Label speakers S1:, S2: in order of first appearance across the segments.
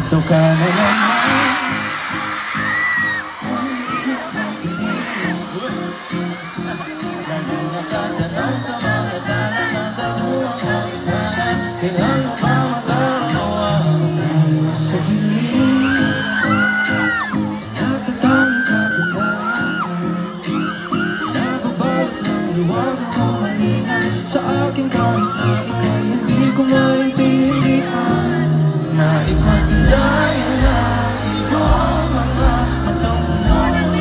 S1: Ito ka na naman. Laging nakatanaw sa mga tala na taluang sa bitana. Kailan mo ba magagawa ang mga sa gilid? Natatanging kagandahan, nababalot ng liwanag mo mahina sa akin kahit na ika'y hindi ko maintindihan. Nais masindayan na iyong mga matang puno ng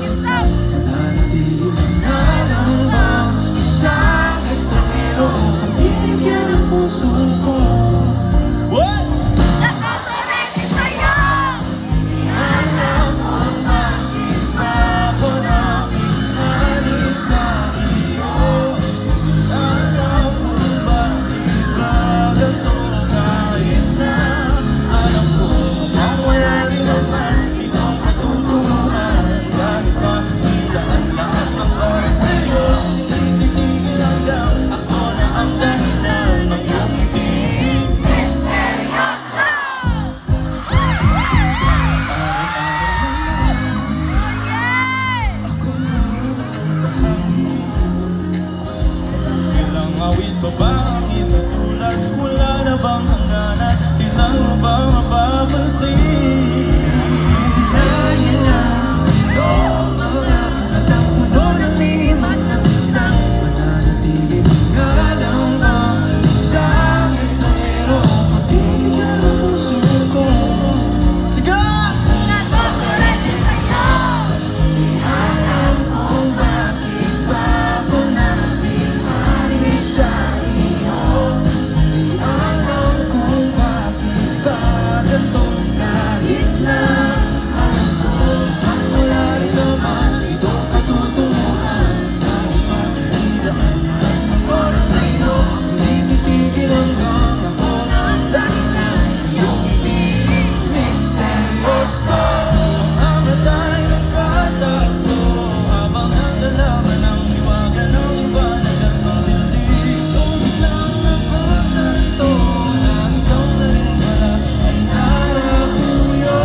S1: isang mananatili na lang bang isang estranghero o pag-ibigyan ng puso ko.
S2: Nakakorente sa'yo!
S1: Alam mo bakit ba ako nakikinig sa iyo? Alam mo bakit ba ganito kahit na alam ko mukhang wala rin naman itong katutuhan. Kahit pa ilaan lahat ng oras sa'yo, titigil hanggang ako na ang dahilan ng iyong ibig.
S2: Misteryoso!
S1: Ako na sa hangin. Ilang awit pa ba ang isusulat? Wala na bang hangganan? Ilan mo ba mapapansin? Sinayin na iyong mga natang puno ng limat ng islang mananatili nga lang bang isang estranghero o pag-ibigyan ng puso ko. Sige!
S2: Nakakorente sa'yo!
S1: Alam kung bakit ba ako nakikimali sa iyo. Di alam kung bakit ba ganito kahit na alam ko at wala rin naman itong katutuhan. Kahit pa ilaan lahat ng oras sa'yo, hindi titigil hanggang ako na ang dahilan ng iyong ibig. Misteryoso, mga mata'y nagtatakbo habang nagdalaman ang liwaga ng liwanag at ng dilim. Ngunit lang napatanto na ikaw na rin pala ay narapuyo.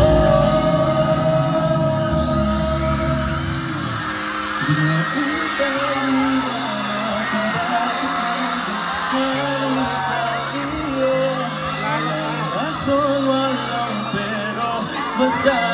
S1: Di na ipaliwanag kung bakit nandito sa iyo. Walang rason, walang pero, basta